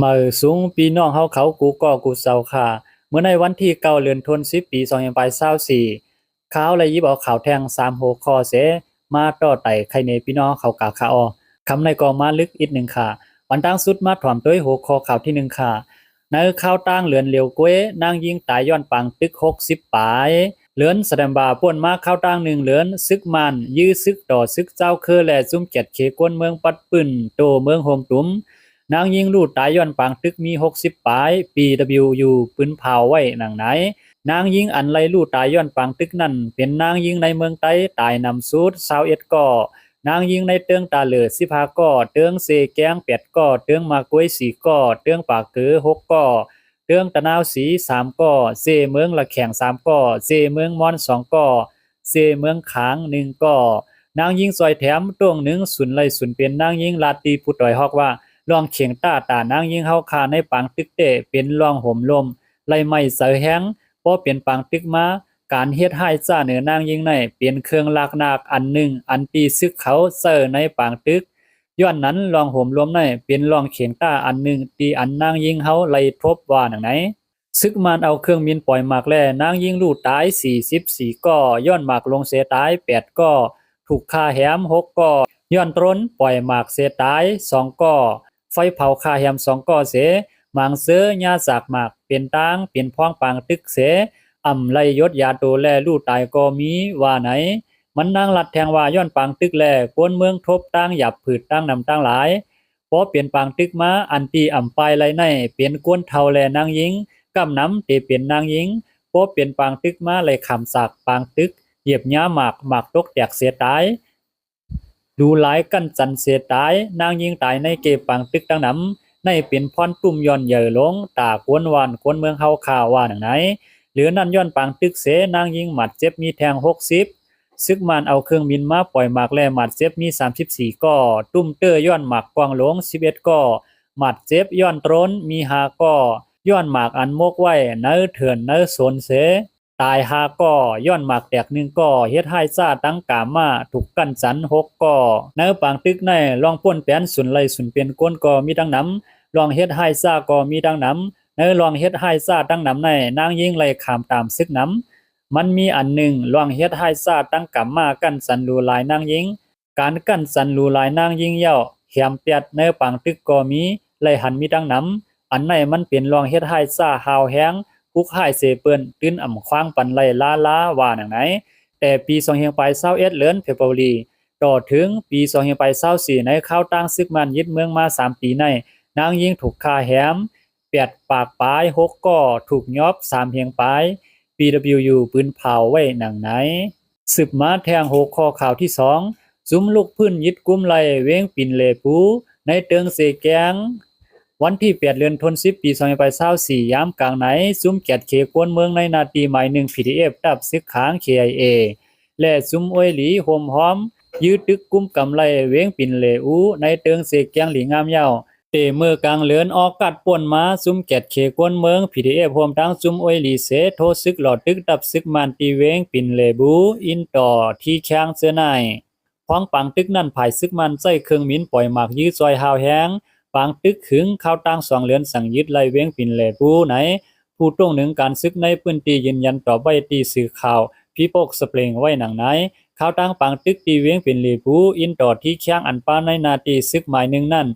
มื้อสูงพี่น้องเฮาเขากูก่อกูเซาค่ะเมื่อในวันที่9เดือนธันวาคมปี2524ข่าวและยิบเอาข่าวแท่ง3หัวข้อเสมาต่อไต่ไข่ในพี่น้องเขากาค่ะคำในกองมาลึกอีกหนึ่งค่ะวันตั้งสุดมาถ่อมด้วยหัวข้อข่าวที่1ค่ะในข่าวตั้งเหลือนเหลียวก้วยนางยิงตายย้อนปังตึก60ปลายเหลือนแสดงบาป่วนมาข่าวตั้ง1เหลือนซึกมันยื้อซึกต่อซึกเจ้าคือและซุ่มเกียดเขกวนเมืองปัดปื้นโตเมืองโฮมตุ้ม นางยิงลูดตายย้อนปางตึกมี60ปลาย PWU ปืนเผาไว้หนังไหนนางยิงอันไลลูดตายย้อนปางตึกนั่นเป็นนางยิงในเมืองไต้ตายนำสูตร21ก่อนางยิงในเตืองตาเหลือ15ก่อเตืองเซแกง8ก่อเตืองมากวย4ก่อเตืองปากเกือ6ก่อเตืองตะนาวสี3ก่อเซเมืองละแข่ง3ก่อเซเมืองมอน2ก่อเซเมืองขาง1ก่อนางยิงซอยแถมตวงหนึ่งสุนไลสุนเป็นนางยิงลาตีผู้ต่อยฮอกว่าลองเขียงต้าตานางยิงเฮาคาในปางตึกเตเป็นรองห่มลมไล่ไม้เสอแห้งพอเป็นปางตึกมาการเฮ็ดให้จ้าเหนือนางยิงในเป็นเครื่องลากนากอันหนึ่งอันปีซึกเขาเสอในปางตึกย้อนนั้นรองห่มลมในเป็นรองเขียงต้าอันหนึ่งตีอันนางยิงเฮาไล่ทบว่าหนังไหนซึกมันเอาเครื่องมินปล่อยหมากแลนางยิงลูกตาย44ก่อย้อนหมากลงเสตาย8ก่อถูกฆ่าแหม6ก่อย้อนตรนปล่อยหมากเสตาย2ก่อ ไฟเผาคาแฮม2ก่อเสหมางเสือยาสากหมากเป็นตางเป็นพ้องปางตึกเสอ่ำไลยศยาโตแลลู่ตายก็มีว่าไหนมันนางลัดแทงว่าย้อนปางตึกแลกวนเมืองทบตั้งหยับผืดตั้งนำตั้งหลายพอเปลี่ยนปางตึกมาอันตีอ่ำปลายไรในเปลี่ยนกวนเทาแลนางหญิงกำน้ำเตเปลี่ยนนางหญิงพอเปลี่ยนปางตึกมาเลยขำสากปางตึกเหยียบหญ้าหมากหมากตกแตกเสียตาย ดูหลายกันจันเสียตายนางยิงตายในเก็บปังตึกตั้งนำในเป็นพรตุ่มย้อนเหย่อลงตากวนวานกวนเมืองเฮาข่าวว่าหนังไหนหรือนั่นย้อนปังตึกเสนางยิงหมัดเจ็บมีแทง60ซึกมันเอาเครื่องบินมาปล่อยหมากแลหมัดเจ็บมี34ก่อตุ้มเตอร์ย้อนหมากกวางหลง11ก่อหมัดเจ็บย้อนตรนมี5ก่อย้อนหมากอันมกไว้เนื้อเถื่อนเนื้อสนเส ตาย5ก่อย้อนหมากแตก1ก่อเฮ็ดให้ซ่าตั้งกามมาถูกกันสัน6ก่อในปางตึกในลองพ่นแป้นสุนไลสุนเป็นก้นก่อมีดังนำลองเฮ็ดให้ซ่าก่อมีดังนำในลองเฮ็ดให้ซ่าตั้งนำในนางยิงไล่ขามตามซึกนำมันมีอันหนึ่งลองเฮ็ดให้ซ่าตั้งกามมากันสันรูลายนางยิงการกันสันรูลายนางยิงเย้าแหมเปียดในปางตึกก็มีไล่หันมีดังนำอันไหนมันเป็นลองเฮ็ดให้ซ่าหาวแฮง ปุกหายเสเปิ้นตื้นอ่ำควางปันไลลาว่าหนังไหนแต่ปี2021เดือนเฟบรุรีต่อถึงปี2024ในข้าวตั้งซึกมันยึดเมืองมา3ปีในนางยิงถูกฆ่าแหม8ปากปลาย6ก่อถูกยอบ3เฮียงปลาย PWU ปืนเผาไว้หนังไหนสืบมาแทง6ข้อข่าวที่2ซุมลูกพื้นยึดกุมไลเว้งปินเลปูในเติงเสแกง วันที่8เดือนธันวาคมปี2024ยามกลางไหนซุ่มแกดเขกวนเมืองในนาทีหมาย1 PDF ดับซึกขาง KIA และซุ่มอวยหลีโฮมหอมยืดตึกกุมกำไรเวงปินเลอูในเติงเสกแกงหลีงามยาวเตเมื่อกลางเลือนออกกัดป่วนมาซุ่มแกดเขกวนเมือง PDF โฮมทั้งซุ่มอวยหลีเสโทซึกหลอดตึกดับซึกมันตีเวงปินเลบูอินต่อที่แข้งเสื้อในพ้องปังตึกนั่นภายซึกมันใส่เครื่องมินปล่อยหมากยื้อซอยหาวแห้ง ปางตึกขึงเข้าตั้ง2เรือนสั่งยึดไล่เว้งปินแลผู้ไหนผู้ตรงหนึ่งการซึกในพื้นที่ยืนยันต่อไว้ตีสื่อข่าวพี่ปกสเปลงไว้หนังไหนเข้าตั้งปางตึกตีเว้งปินเลผู้อินต่อที่เคียงอันป้าในนาทีซึกหมายหนึ่งนั่น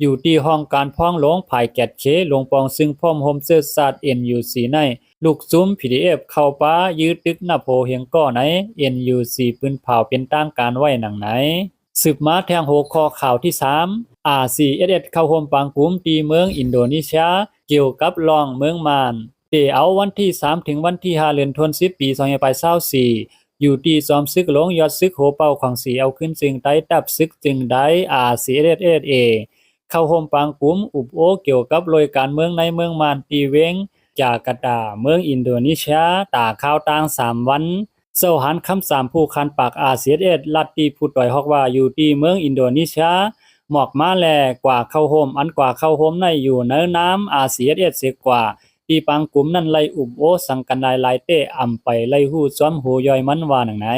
อยู่ที่ห้องการพ้องหลงภายแกดเคลงปองซึ่งพ่อมโฮมเซอร์ซาด NUC ในลูกซุ้ม PDF เข้าป้ายืดตึกหน้าโพเฮียงก้อไหน NUC ปืนเผาเป็นตั้งการไว้หนังไหนสืบมาแทงหัวข้อข่าวที่3 RCSS เข้าร่วมปางกลุ่มตีเมืองอินโดนีเซียเกี่ยวกับรองเมืองมานเตเอาวันที่3ถึงวันที่5เดือนธันวาคมปี2024อยู่ที่ซ้อมซึกหลงยอดซึกโหเป่าของสีเอาขึ้นจึงได้ตับซึกจึงได้ RCSS เข้าร่วมปางกลุ่มอุปโอเกี่ยวกับรายการเมืองในเมืองมานตีเวงจาการ์ตาเมืองอินโดนีเซียตาข่าวต่าง3วันเซาหันคำ3ผู้คันปาก RCSS ลัดตีผู้ต่อยฮอกว่าอยู่ที่เมืองอินโดนีเซียหมอกมาแลกว่าเข้าโฮมอันกว่าเข้าโฮมในอยู่เนื้อน้ำ RCSS เสียกว่าที่ปังกลุ่มนั้นไล่อุบโอสังกันไดลายเตอ่ำไปไล่หู้ซ้อมหูย่อยมันว่าหนังไหน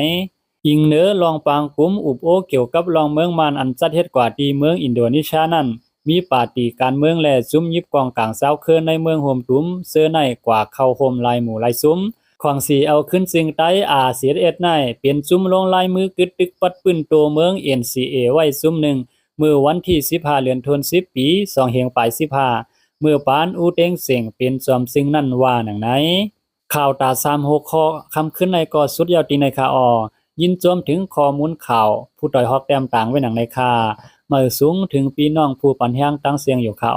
อิงเนื้อลองปังกลุ่มอุบโอเกี่ยวกับรองเมืองมานอันจัดเฮ็ดกว่าที่เมืองอินโดนีเซียนั้น มีปาร์ตี้การเมืองและซุ่มยิบกองกลางเช้าเคินในเมืองโฮมตุ้มเสื้อในกว่าเข้าโฮมลายหมู่ลายซุ่มของสีเอาขึ้นสิ่งใต้RCSในเป็นซุ่มลงลายมือกึดตึกปัดปื้นโตเมือง NCA ไว้ซุ่มหนึ่งเมื่อวันที่15เดือนธันวาคมปี2515เมื่อปานอูเต็งเสียงเป็นจอมสิ่งนั้นว่าหนังไหนข่าวตา36ข้อคำขึ้นในก็สุดยอดจริงในค่ะยินจมถึงข้อมูลข่าวผู้ต่อยฮอกแต้มต่างไว้หนังในค่ะมาสูงถึงพี่น้องผู้ปันแห้งตั้งเสียงอยู่ค่ะ